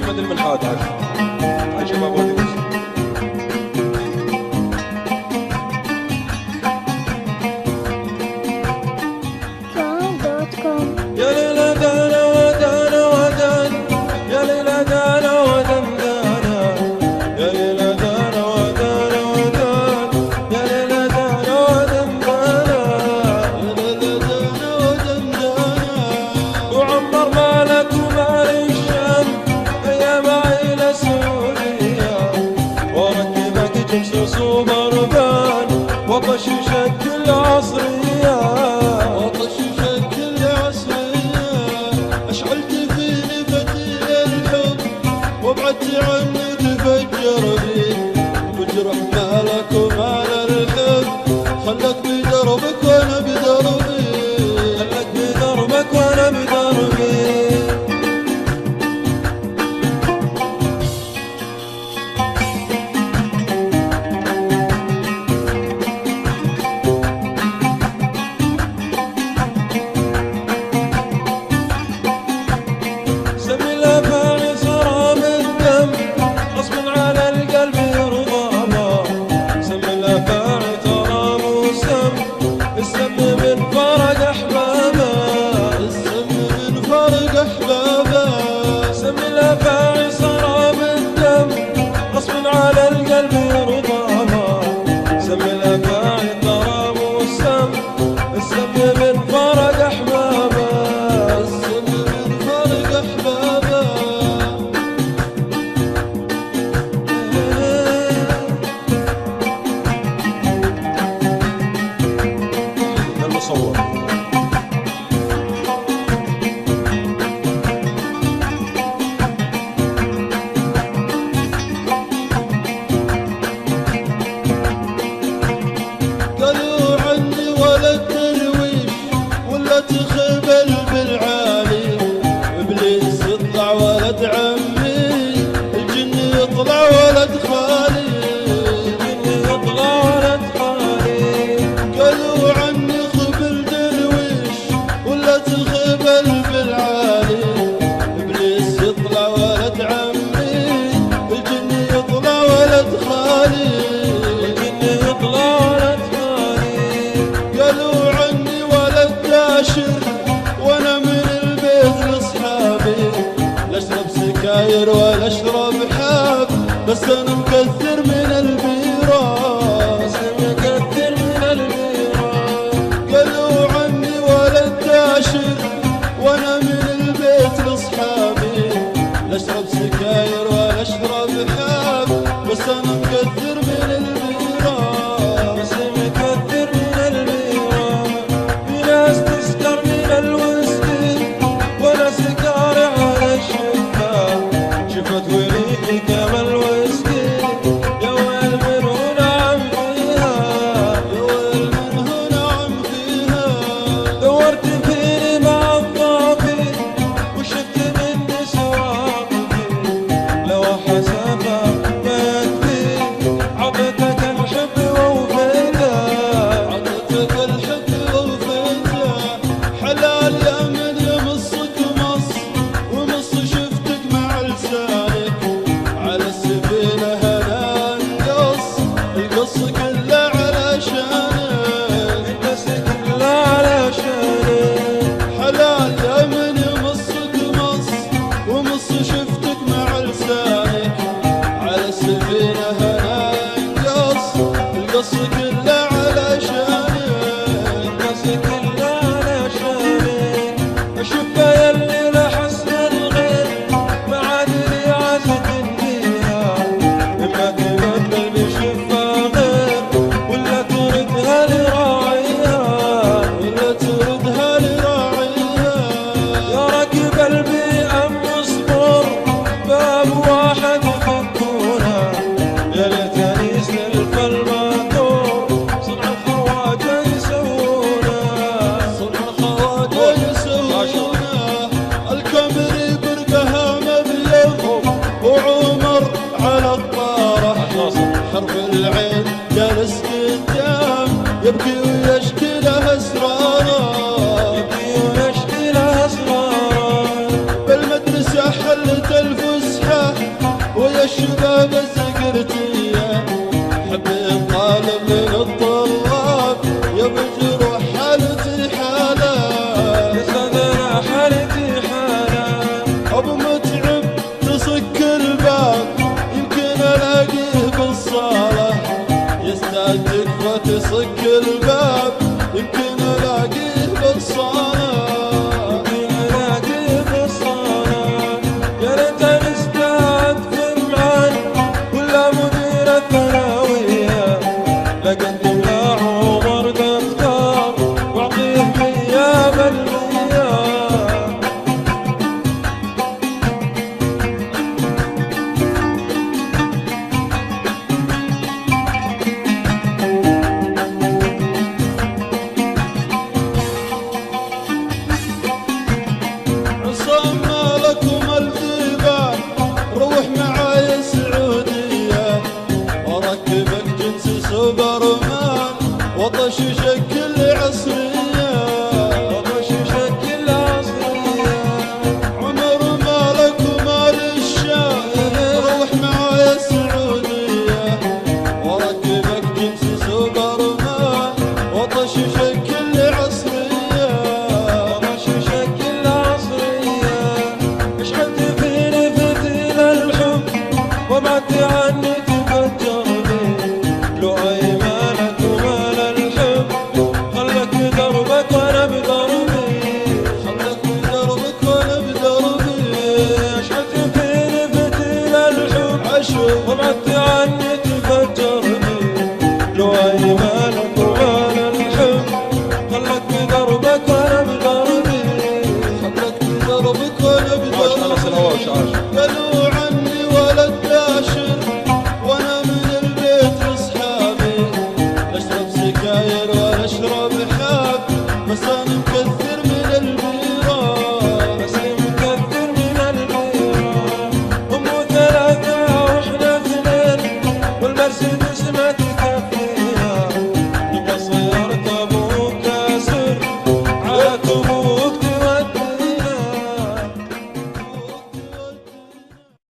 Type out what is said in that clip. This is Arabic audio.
احمد المنحات عاد شباب ودي يا ليلى دانا ودانا ودان يا ليلى دانا ودان دانا يا ليلى دانا ودانا ودان يا ليلى دانا ودان دانا يا ليلى دانا ودان دانا وعمر مالك ومال الشام ايام عيلة سعودية وركبك جمسوس ومربان وطششك العصرية وابعدت عني تفجر بي وجرح مالك ومال الحب خلك بدربك وانا بدربي خلك بدربك وانا بدربي على القلب رضاها سم الأفاعي الضرام والسم السم من فرق أحبابه السم من فرق أحبابه المصور تخبل بالعالي ابليس يطلع ولد عمي الجن يطلع ولد خالي الجن يطلع ولد خالي قالوا عني خبل درويش ولا تخبل بالعالي ابليس يطلع ولد عمي الجن يطلع ولد خالي الجن يطلع ولد خالي قالوا عني وانا من البيت لاصحابي لا اشرب سكاير ولا اشرب حاب بس انا مكثر من البيرة بس انا مكثر من البيرة قالوا عني ولد داشر وانا من البيت لاصحابي لا اشرب سكاير ولا اشرب حاب بس انا مكثر من البيرة بس انا مكثر من البيرة في ناس تسكر من الويسكي وانا سكاري على الشفاه شفت وريحي كما الويسكي يا ويل من هنا عم فيها يا ويل من هنا عم فيها دورت فيني مع الضافي وشفت مني سواقتي لو حسافة ما يكفي عطيتك الحب ووفيته عطيتك الحب ووفيته حلال يا من يمصك مص ومص شفتك مع لسانك على السفينة هنا القص كله علشانك القص كله علشانك حلال يا من يمصك مص ومص شفتك مع لسانك على السفينة هنا القص كله علشانك القص كله علشانك اشوف يلي لحسن الغير ما عاد لي عزة فيها اما تبدل بشفها غير ولا تردها لراعيها ولا تردها لراعيها يا راكب قلبي ام اصبر باب واحد فكونا يا ليتني سلف الماتور صنع الخواجه يسوونا صنع الخواجه يسوونا الكمري برقها مبيض وعمر على الطارة حرف العين جالس قدام يبكي ويشكي له اسراره يبكي ويشكي له اسراره بالمدرسة حلت الفسحة الشباب السكرتية، حبيب طالب من الطلاب يا بجروح حالتي حالة، يا صدر حالتي حالة. أبو متعب تصك الباب يمكن ألاقيه بالصالة، يستاهل تكفى تصك الباب يمكن ألاقيه بالصالة، يمكن ألاقيه بالصالة. يا ريت نستعد في معان ولا مدير الثانوية، لقدم له عمر دفتر واعطيه مية بالمية. عصام مالكم الجبال روح معاي السعودية، واركبك جنس سوبرمان وطش يشكل عصرية، وطش يشكل عصرية. عمر مالك ومال الشام روح معاي السعودية، واركبك جنس سوبرمان وطش يشكل عصرية، وطش يشكل عصرية. اشعلت فيني فتيل الحب وبعدت عني تفجر بي، لو ايمانك ومال الحب خلك بدربك وانا بدربي، خلك بدربك وانا بدربي. اشعلت فيني فتيل الحب عشق وبعدت عني تفجر بي، لو ايمانك ومال الحب خلك بدربك وانا بدربي. خلك بدربك وانا بدربي. قالوا عني ولد داشر وانا من البيت لاصحابي، اشرب سكاير ولا اشرب حاب، بس انا مكثر من البيت.